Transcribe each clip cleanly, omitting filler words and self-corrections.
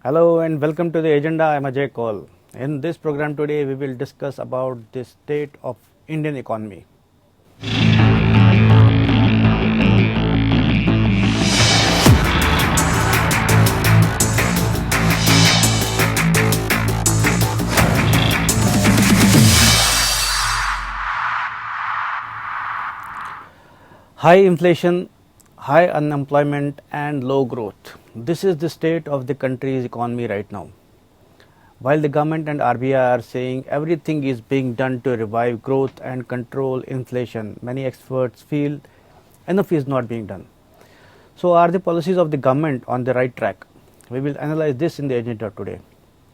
Hello and welcome to the agenda. I'm Ajay Kaul. In this program today, we will discuss about the state of Indian economy. High inflation, high unemployment, and low growth. This is the state of the country's economy right now. While the government and RBI are saying everything is being done to revive growth and control inflation, many experts feel enough is not being done. So, are the policies of the government on the right track? We will analyze this in the agenda today.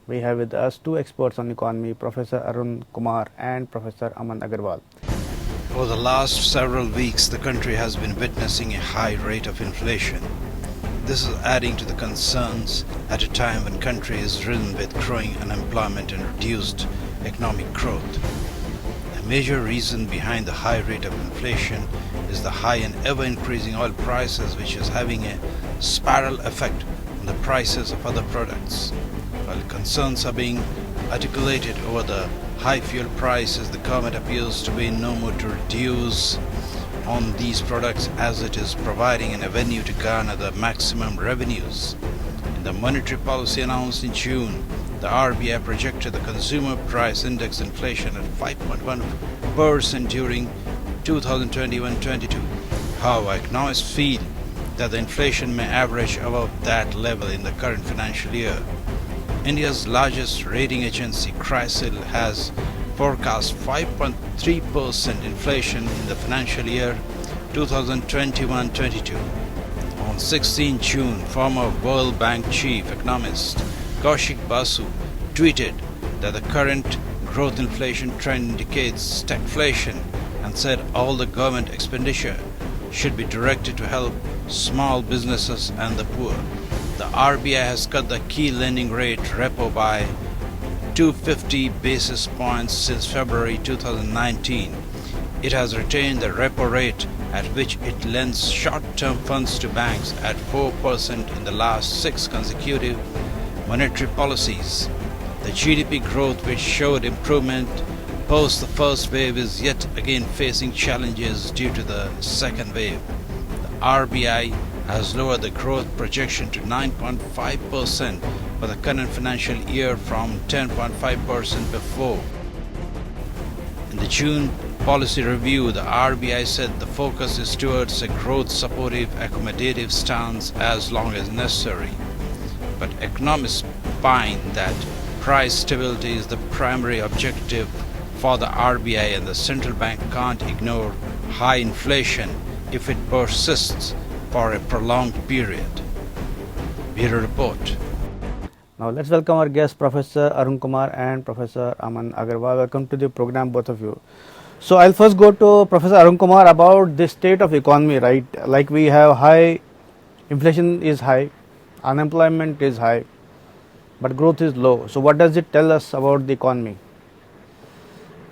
We have with us two experts on economy, Professor Arun Kumar and Professor Aman Agarwal. For the last several weeks, the country has been witnessing a high rate of inflation. This is adding to the concerns at a time when country is ridden with growing unemployment and reduced economic growth. A major reason behind the high rate of inflation is the high and ever-increasing oil prices, which is having a spiral effect on the prices of other products. While concerns are being articulated over the high fuel prices, the government appears to be in no mood to reduce on these products, as it is providing an avenue to garner the maximum revenues. In the monetary policy announced in June, the RBI projected the consumer price index inflation at 5.1% during 2021-22. However, economists feel that the inflation may average above that level in the current financial year. India's largest rating agency, CRISIL, has forecast 5.3% inflation in the financial year 2021-22. On 16 June, former World Bank chief economist Kaushik Basu tweeted that the current growth inflation trend indicates stagflation and said all the government expenditure should be directed to help small businesses and the poor. The RBI has cut the key lending rate repo by 250 basis points since February 2019. It has retained the repo rate at which it lends short-term funds to banks at 4% in the last 6 consecutive monetary policies. The GDP growth, which showed improvement post the first wave, is yet again facing challenges due to the second wave. The RBI has lowered the growth projection to 9.5% for the current financial year from 10.5% before. In the June policy review, the RBI said the focus is towards a growth-supportive, accommodative stance as long as necessary. But economists find that price stability is the primary objective for the RBI, and the central bank can't ignore high inflation if it persists for a prolonged period. Bureau Report. Now, let's welcome our guests, Professor Arun Kumar and Professor Aman Agarwal. Welcome to the program, both of you. So, I'll first go to Professor Arun Kumar about the state of economy, right? Like we have high, inflation is high, unemployment is high, but growth is low. So, what does it tell us about the economy?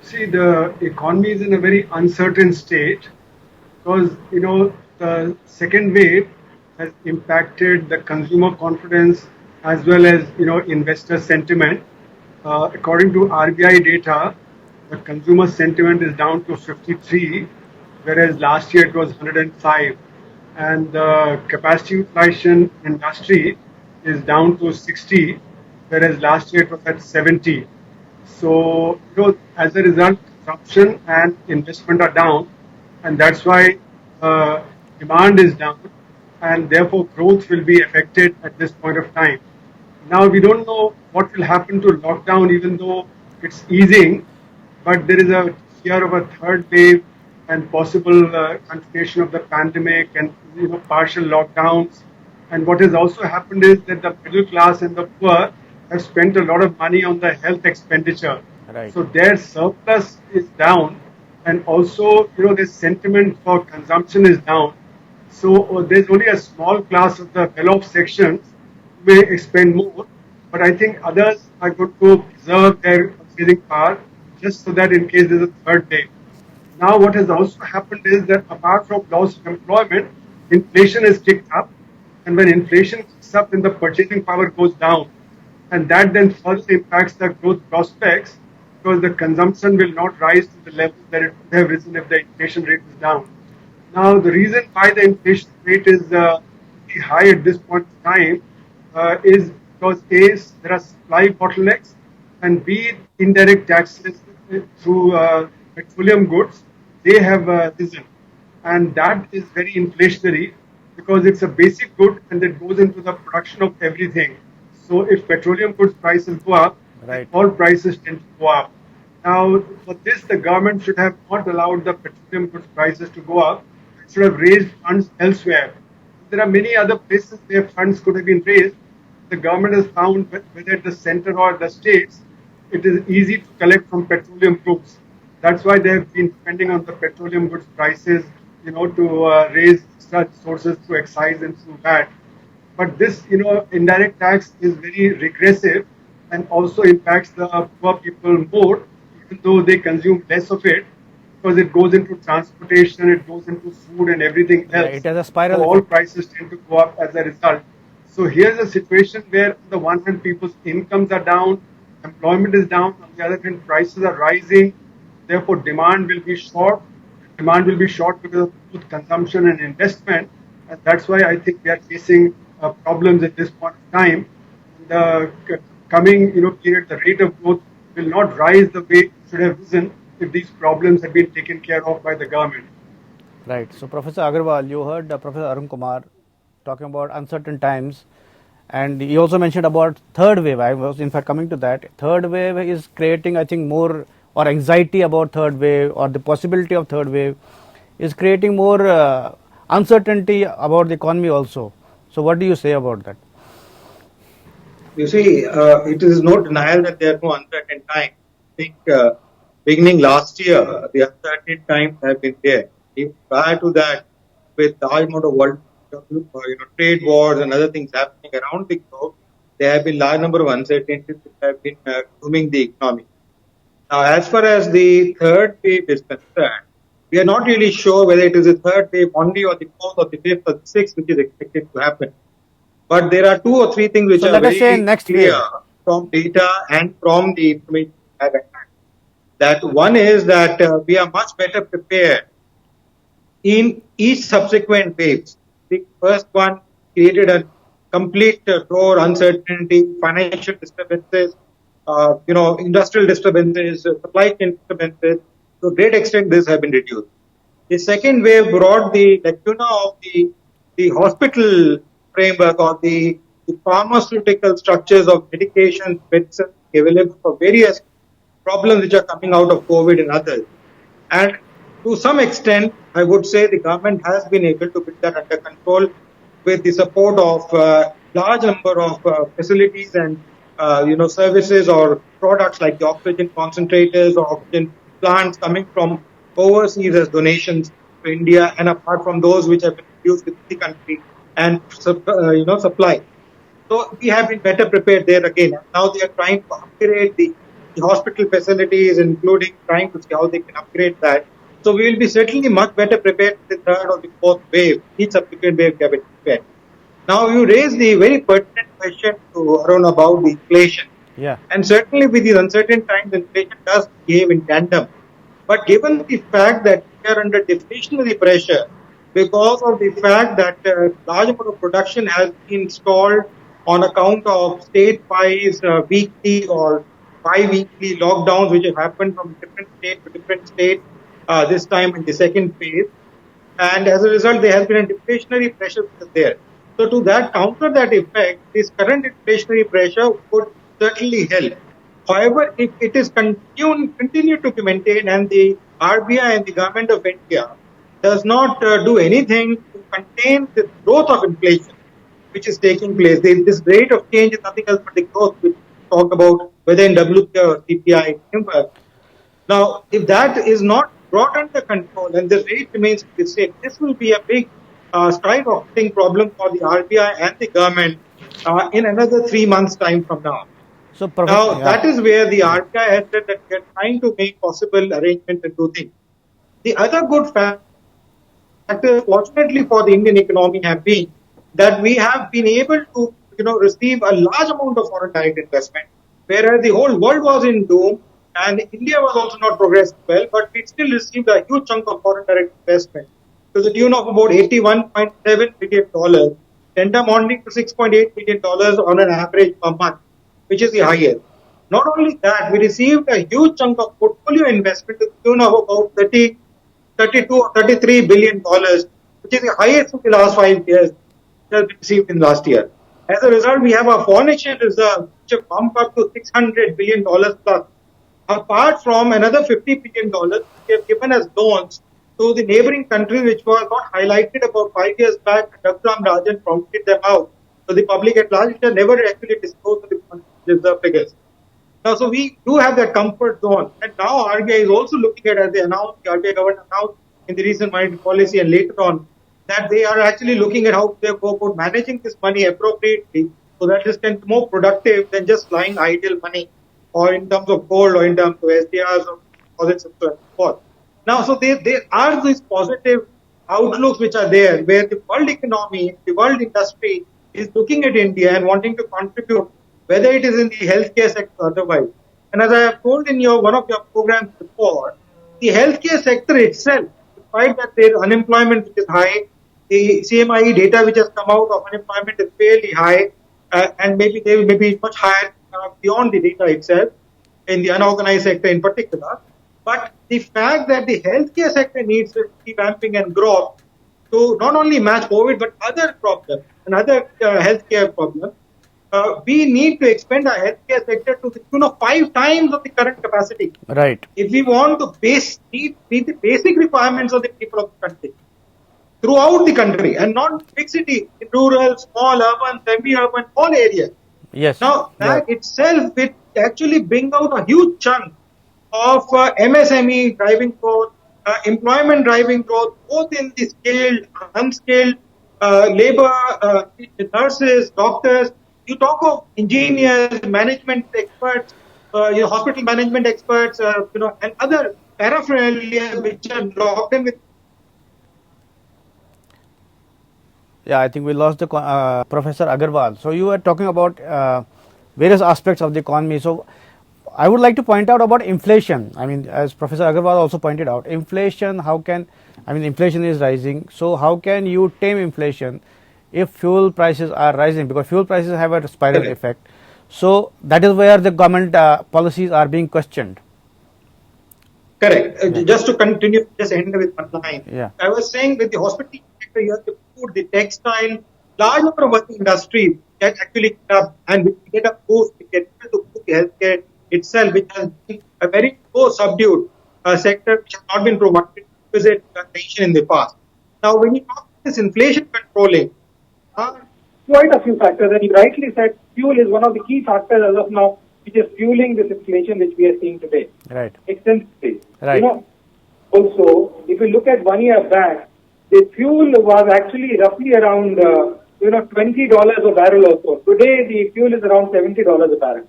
See, the economy is in a very uncertain state because, the second wave has impacted the consumer confidence as well as, investor sentiment. According to RBI data, the consumer sentiment is down to 53, whereas last year it was 105. And the capacity utilization industry is down to 60, whereas last year it was at 70. So, as a result, consumption and investment are down, and that's why demand is down, and therefore growth will be affected at this point of time. Now, we don't know what will happen to lockdown, even though it's easing, but there is a fear of a third wave and possible continuation of the pandemic and partial lockdowns. And what has also happened is that the middle class and the poor have spent a lot of money on the health expenditure. Right. So their surplus is down, and also the sentiment for consumption is down. So there's only a small class of the well-off sections may expend more, but I think others are going to preserve their purchasing power just so that in case there's a third wave. Now, what has also happened is that apart from loss of employment, inflation has kicked up, and when inflation kicks up, then the purchasing power goes down. and that then further impacts the growth prospects because the consumption will not rise to the level that it would have risen if the inflation rate is down. Now, the reason why the inflation rate is high at this point in time is because A, there are supply bottlenecks, and B, indirect taxes through petroleum goods, they have risen. And that is very inflationary because it's a basic good and it goes into the production of everything. So if petroleum goods prices go up, then Right. all prices tend to go up. Now, for this, the government should have not allowed the petroleum goods prices to go up. It should have raised funds elsewhere. There are many other places where funds could have been raised. The government has found, whether at the center or the states, it is easy to collect from petroleum goods. That's why they have been depending on the petroleum goods prices, to raise such sources through excise and through that. But this, indirect tax is very regressive and also impacts the poor people more, even though they consume less of it, because it goes into transportation, it goes into food and everything Yeah, it else. has a So spiral all effect. prices tend to go up as a result. So here's a situation where, on the one hand, people's incomes are down, employment is down. On the other hand, prices are rising. Therefore, demand will be short. Demand will be short because of both consumption and investment, and that's why I think we are facing problems at this point in time. The coming, period, the rate of growth will not rise the way it should have risen if these problems had been taken care of by the government. Right. So, Professor Agarwal, you heard Professor Arun Kumar talking about uncertain times, and he also mentioned about third wave. I was, in fact, coming to that. Third wave is creating, I think, more or anxiety about third wave or the possibility of third wave is creating more uncertainty about the economy also. So, what do you say about that? You see, it is no denial that there are no uncertain times. I think beginning last year, the uncertain times have been there. Even prior to that, with the high amount of world, trade wars and other things happening around the globe, there have been large number of uncertainties which have been dooming the economy. Now, as far as the third wave is concerned, we are not really sure whether it is the third wave only or the fourth or the fifth or the sixth which is expected to happen. But there are two or three things which So, are let us say very next clear wave. from data and from the information we have at hand. That one is that we are much better prepared in each subsequent waves. The first one created a complete roar, uncertainty, financial disturbances, industrial disturbances, supply chain disturbances. To a great extent, these have been reduced. The second wave brought the lacuna of the hospital framework or the pharmaceutical structures of medication, medicine available for various problems which are coming out of COVID and others. And to some extent, I would say the government has been able to put that under control with the support of large number of facilities and services or products like the oxygen concentrators or oxygen plants coming from overseas as donations to India, and apart from those which have been produced within the country and supplied. So we have been better prepared there again. Now they are trying to upgrade the hospital facilities, including trying to see how they can upgrade that. So we will be certainly much better prepared for the third or the fourth wave. Each subsequent wave can be prepared. Now you raise the very pertinent question to Arun about the inflation. Yeah. And certainly with these uncertain times, inflation does behave in tandem. But given the fact that we are under deflationary pressure because of the fact that large amount of production has been stalled on account of state-wise weekly or bi-weekly lockdowns which have happened from different state to different state, this time in the second phase. And as a result, there has been a deflationary pressure which is there. So to counter that effect, this current inflationary pressure would certainly help. However, if it is continue to be maintained and the RBI and the government of India does not do anything to contain the growth of inflation, which is taking place, this rate of change is nothing else but the growth which we talk about, whether in WPI or CPI framework. Now, if that is not brought under control and the rate remains the same, this will be a big skyrocketing problem for the RBI and the government in another 3 months' time from now. So, Professor, Now, that is where the RBI has said that we are trying to make possible arrangements and do things. The other good factor, fortunately for the Indian economy, have been that we have been able to receive a large amount of foreign direct investment, whereas the whole world was in doom and India was also not progressing well, but we still received a huge chunk of foreign direct investment to the tune of about $81.7 billion, amounting to $6.8 billion on an average per month, which is the highest. Not only that, we received a huge chunk of portfolio investment to the tune of about 32 or $33 billion, which is the highest in the last 5 years that we received in last year. As a result, we have a foreign exchange reserve which have bumped up to $600 billion plus, apart from another $50 billion we have given as loans to the neighboring countries, which were got highlighted about 5 years back. Raghuram Rajan pointed them out to the public at large, which are never actually disclosed to the reserve figures. Now, so we do have that comfort zone. And now RBI is also looking at, as they announced, the RBI government announced in the recent monetary policy and later on, that they are actually looking at how they go about managing this money appropriately so that this can be more productive than just lying idle money, or in terms of gold, or in terms of SDRs or deposits and so forth. Now, so there are these positive outlooks which are there, where the world economy, the world industry is looking at India and wanting to contribute, whether it is in the healthcare sector or otherwise. And as I have told in one of your programs before, the healthcare sector itself, despite that there is unemployment which is high, the CMIE data which has come out of unemployment is fairly high, and maybe they will be much higher beyond the data itself, in the unorganized sector in particular. But the fact that the healthcare sector needs revamping and growth to not only match COVID, but other problems and other healthcare problems, we need to expand our healthcare sector to the tune of 5 times of the current capacity. Right. If we want to meet the basic requirements of the people of the country, throughout the country, and not big cities, rural, small, urban, semi-urban, all areas. Yes. Now, that itself will actually bring out a huge chunk of MSME driving growth, employment driving growth, both in the skilled, unskilled, labor, nurses, doctors. You talk of engineers, management experts, hospital management experts, and other paraphernalia which are locked in with. Yeah, I think we lost the Professor Agarwal. So you were talking about various aspects of the economy. So I would like to point out about inflation. I mean, as Professor Agarwal also pointed out, inflation, inflation is rising. So how can you tame inflation if fuel prices are rising? Because fuel prices have a spiral effect. So that is where the government policies are being questioned. Correct. Just to continue, just end with one line. Yeah. I was saying with the hospital sector, you have the food, the textile, large number of other industries that actually and we get a boost, we get to boost the healthcare itself, which has been a very low subdued sector which has not been provided to the nation in the past. Now, when you talk about this inflation controlling, quite a few factors, and you rightly said fuel is one of the key factors as of now, which is fueling this inflation which we are seeing today. Right. Extensively. Right. Also, if you look at 1 year back, the fuel was actually roughly around, $20 a barrel or so. Today, the fuel is around $70 a barrel.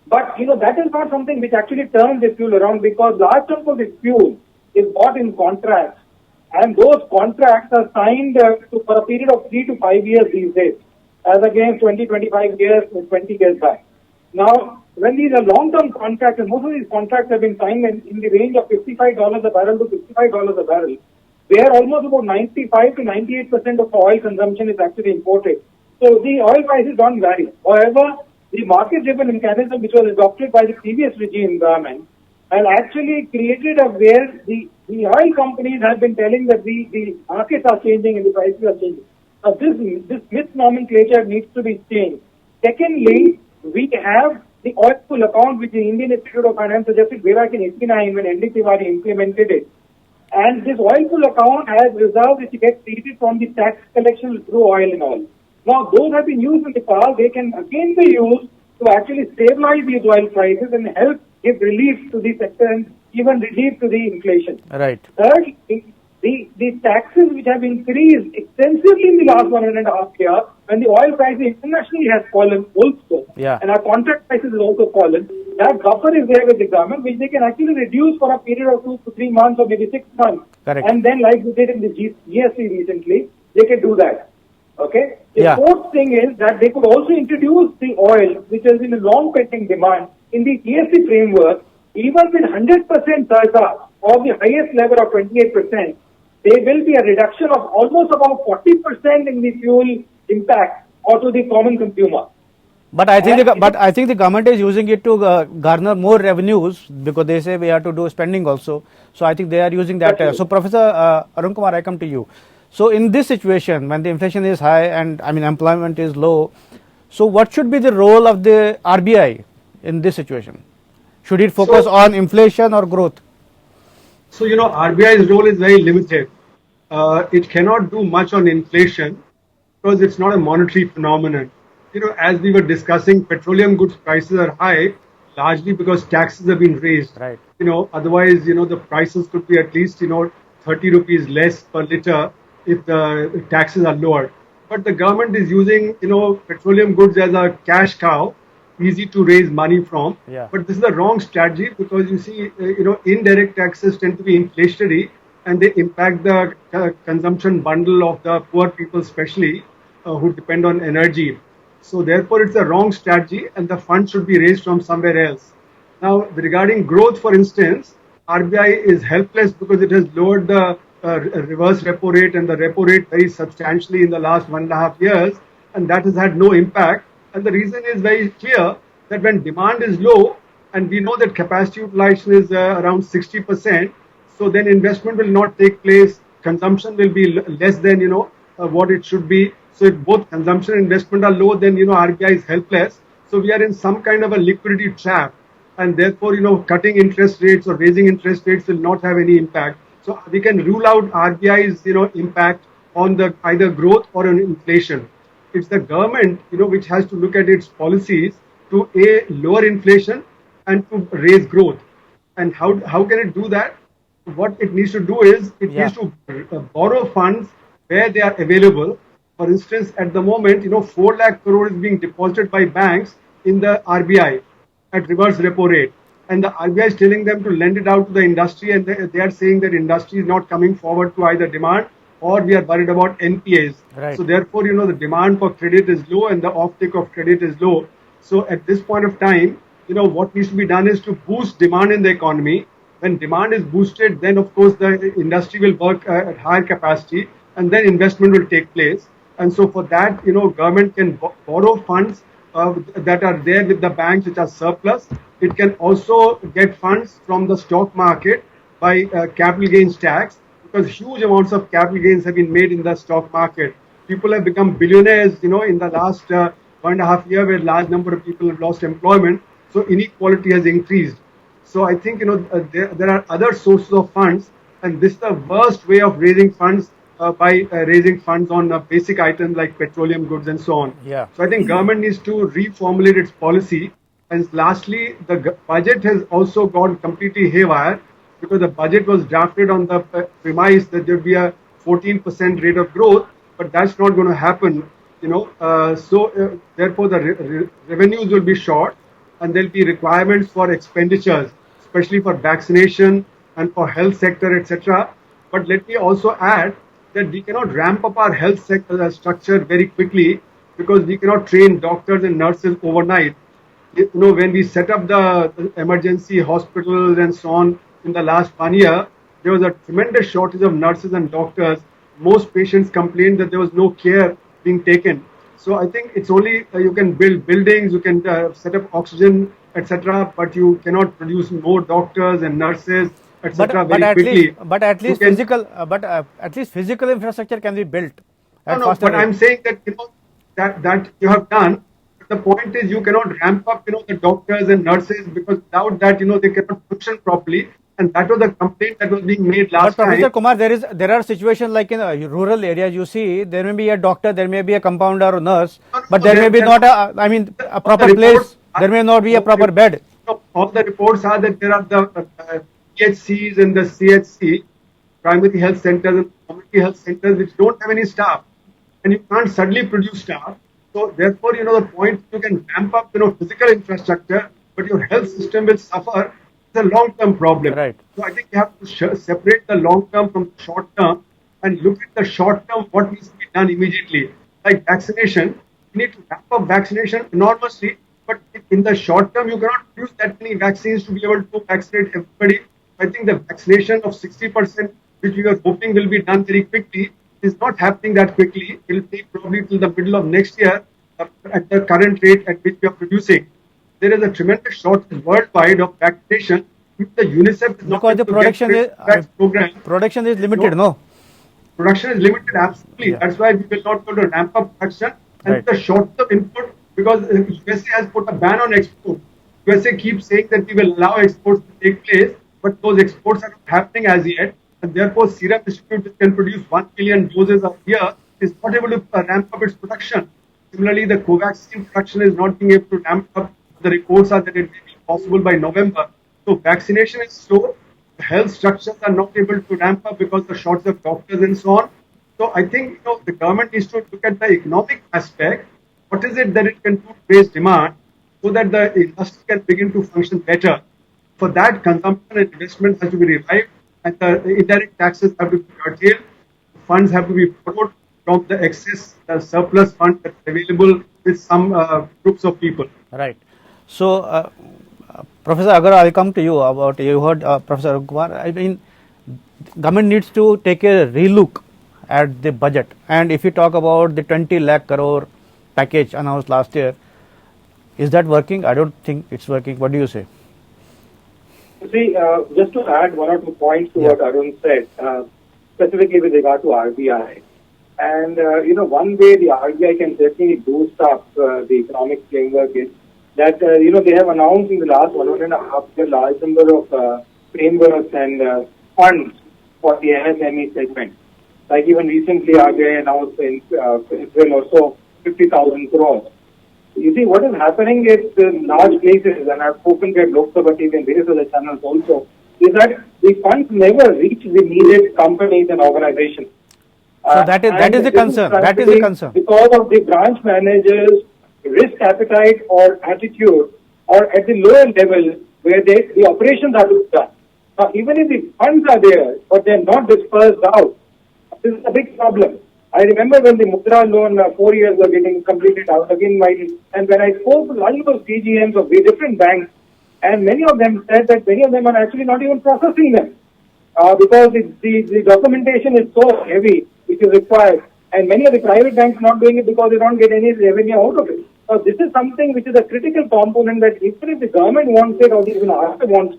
But, that is not something which actually turns the fuel around, because large chunk of the fuel is bought in contracts. And those contracts are signed for a period of 3 to 5 years these days, as against 20, 25 years, 20 years back. Now, when these are long-term contracts, and most of these contracts have been signed in the range of $55 a barrel to $65 a barrel, where almost about 95 to 98% of oil consumption is actually imported. So the oil prices don't vary. However, the market-driven mechanism which was adopted by the previous regime government has actually created a where the oil companies have been telling that the markets are changing and the prices are changing. Now this misnomenclature needs to be changed. Secondly, we have the oil pool account which the Indian Institute of Finance suggested way back in 1989 when N.D. Tiwari implemented it. And this oil pool account has reserves which get treated from the tax collection through oil and all. Now those have been used in the past. They can again be used to actually stabilize these oil prices and help give relief to the sector and even relief to the inflation. Right. Third, the taxes which have increased extensively in the last 1.5 years, when the oil price internationally has fallen also, and our contract prices has also fallen, that buffer is there with the government, which they can actually reduce for a period of 2 to 3 months or maybe 6 months. Correct. And then, like we did in the GST recently, they can do that. Okay. The Yeah. fourth thing is that they could also introduce the oil, which has been a long pending demand, in the GST framework, even with 100% surcharge of the highest level of 28%. There will be a reduction of almost about 40% in the fuel impact onto the common consumer. But I think the government is using it to garner more revenues because they say we have to do spending also. So I think they are using that. So Professor Arun Kumar, I come to you. So in this situation, when the inflation is high and I mean employment is low, so what should be the role of the RBI in this situation? Should it focus on inflation or growth? So, RBI's role is very limited. It cannot do much on inflation because it's not a monetary phenomenon. As we were discussing, petroleum goods prices are high largely because taxes have been raised. Right. Otherwise, the prices could be at least, 30 rupees less per liter if the taxes are lowered. But the government is using, petroleum goods as a cash cow, easy to raise money from. Yeah. But this is the wrong strategy because you see, indirect taxes tend to be inflationary and they impact the consumption bundle of the poor people, especially who depend on energy. So therefore, it's a wrong strategy, and the fund should be raised from somewhere else. Now, regarding growth, for instance, RBI is helpless because it has lowered the reverse repo rate and the repo rate very substantially in the last 1.5 years, and that has had no impact. And the reason is very clear that when demand is low, and we know that capacity utilization is around 60%, so then investment will not take place, consumption will be less than what it should be. So if both consumption and investment are low, then RBI is helpless. So we are in some kind of a liquidity trap, and therefore cutting interest rates or raising interest rates will not have any impact. So we can rule out RBI's impact on the either growth or on inflation. It's the government which has to look at its policies to lower inflation and to raise growth. And how can it do that? What it needs to do is it Yeah. needs to borrow funds where they are available. For instance, at the moment, 4 lakh crore is being deposited by banks in the RBI at reverse repo rate. And the RBI is telling them to lend it out to the industry, and they are saying that industry is not coming forward to either demand or we are worried about NPAs. Right. So therefore, the demand for credit is low and the offtake of credit is low. So at this point of time, what needs to be done is to boost demand in the economy. When demand is boosted, then of course the industry will work at higher capacity, and then investment will take place. And so for that, government can borrow funds that are there with the banks which are surplus. It can also get funds from the stock market by capital gains tax, because huge amounts of capital gains have been made in the stock market. People have become billionaires, in the last 1.5 years, where a large number of people have lost employment. So inequality has increased. So I think there are other sources of funds, and this is the worst way of raising funds by raising funds on basic items like petroleum goods and so on. Yeah. So I think government needs to reformulate its policy. And lastly, the budget has also gone completely haywire because the budget was drafted on the premise that there will be a 14% rate of growth, but that's not going to happen. Therefore the revenues will be short, and there'll be requirements for expenditures, especially for vaccination and for health sector, etc. But let me also add that we cannot ramp up our health sector structure very quickly because we cannot train doctors and nurses overnight. When we set up the emergency hospitals and so on in the last 1 year, there was a tremendous shortage of nurses and doctors. Most patients complained that there was no care being taken. So I think it's only you can build buildings, you can set up oxygen, etc., but you cannot produce more doctors and nurses, etc. very quickly. But at least physical infrastructure can be built. At No, faster but rate. I'm saying that that you have done. But the point is you cannot ramp up the doctors and nurses, because without that they cannot function properly. And that was the complaint that was being made But last Professor time. Kumar, there are situations like in rural areas. You see, there may be a doctor, there may be a compounder or nurse, but there may be not a proper place. There may not be a proper bed. All the reports are that there are the PHCs and the CHC, primary health centers and community health centers, which don't have any staff, and you can't suddenly produce staff. So therefore, the point you can ramp up, physical infrastructure, but your health system will suffer. It's a long-term problem. Right. So I think you have to separate the long-term from the short-term and look at the short-term, what needs to be done immediately. like vaccination, you need to ramp up vaccination enormously. But in the short term, you cannot use that many vaccines to be able to vaccinate everybody. I think the vaccination of 60%, which we are hoping will be done very quickly, is not happening that quickly. It will take probably till the middle of next year at the current rate at which we are producing. There is a tremendous shortage worldwide of vaccination. If the UNICEF is not Because the able to get program, production is limited, no? production is limited, absolutely. Yeah. That's why we will not be able to ramp up production. And Right. the short-term input, because USA has put a ban on export. USA keeps saying that we will allow exports to take place, but those exports are not happening as yet. And therefore, Serum Institute, which can produce 1 million doses a year, is not able to ramp up its production. Similarly, the Covaxin production is not being able to ramp up. The reports are that it may be possible by November. So vaccination is slow. The health structures are not able to ramp up because of the shortage of doctors and so on. So I think the government needs to look at the economic aspect. What is it that it can do to raise demand so that the industry can begin to function better? For that, consumption and investment has to be revived, and the indirect taxes have to be curtailed. Funds have to be borrowed from the excess surplus fund that's available with some groups of people. Right. So, Professor Agar, I'll come to you about, you heard Professor Arun Kumar. I mean, government needs to take a relook at the budget. And if you talk about the 20 lakh crore package announced last year, is that working? I don't think it's working. What do you say? See, just to add one or two points to what Arun said, specifically with regard to RBI. And, one way the RBI can definitely boost up the economic framework is that, they have announced in the last 1.5 years large number of frameworks and funds for the MSME segment. Like even recently, RBI announced in April or so 50,000 crores. You see, what is happening is large places, and I've spoken to Lok Sabha TV and various other channels also, is that the funds never reach the needed companies and organizations. So that is the concern. That is the concern. Because of the branch managers' risk appetite or attitude, or at the lower level where the operations are to be done. Now, even if the funds are there, but they're not dispersed out, this is a big problem. I remember when the Mudra loan 4 years were getting completed out again, and when I spoke to large number of CGMs of the different banks, and many of them said that many of them are actually not even processing them because the documentation is so heavy, which is required, and many of the private banks not doing it because they don't get any revenue out of it. So this is something which is a critical component that even if the government wants it or even RBI wants.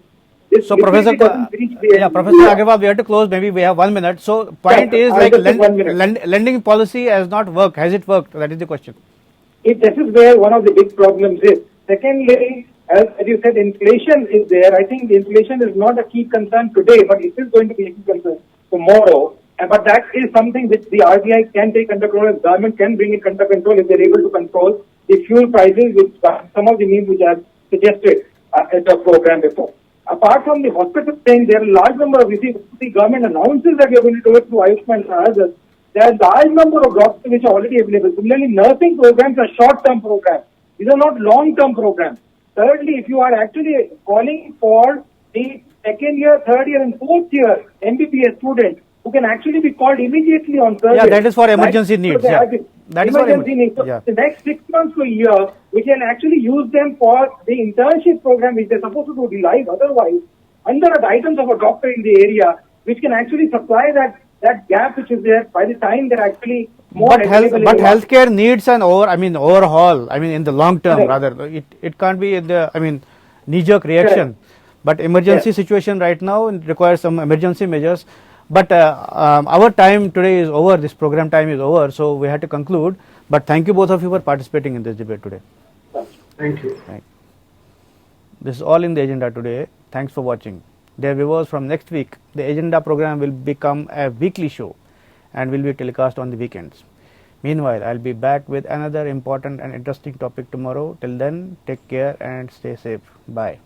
So, Professor Agarwal, we have to close. Maybe we have 1 minute. So, point is like lending policy has not worked. Has it worked? That is the question. This is where one of the big problems is. Secondly, as you said, inflation is there. I think the inflation is not a key concern today, but it is going to be a key concern tomorrow. But that is something which the RBI can take under control. The government can bring it under control if they are able to control the fuel prices, which some of the means which I have suggested at the program before. Apart from the hospital thing, there are a large number of, the government announces that you are going to do it through Ayushman and others. There are a large number of doctors which are already available. Similarly, nursing programs are short-term programs. These are not long-term programs. Thirdly, if you are actually calling for the second year, third year and fourth year MBBS students who can actually be called immediately on service. Yeah, that is for emergency needs. So that is emergency needs. So the next 6 months to a year, we can actually use them for the internship program which they're supposed to do live otherwise, under the guidance of a doctor in the area, which can actually supply that gap which is there by the time they're actually more available. But healthcare needs an overhaul. In the long term, rather. It can't be in the, knee-jerk reaction. Correct. But emergency situation right now requires some emergency measures. But our time today is over. This program time is over. So we had to conclude. But thank you both of you for participating in this debate today. Thank you. This is all in the agenda today. Thanks for watching. Dear viewers, from next week, the agenda program will become a weekly show and will be telecast on the weekends. Meanwhile, I'll be back with another important and interesting topic tomorrow. Till then, take care and stay safe. Bye.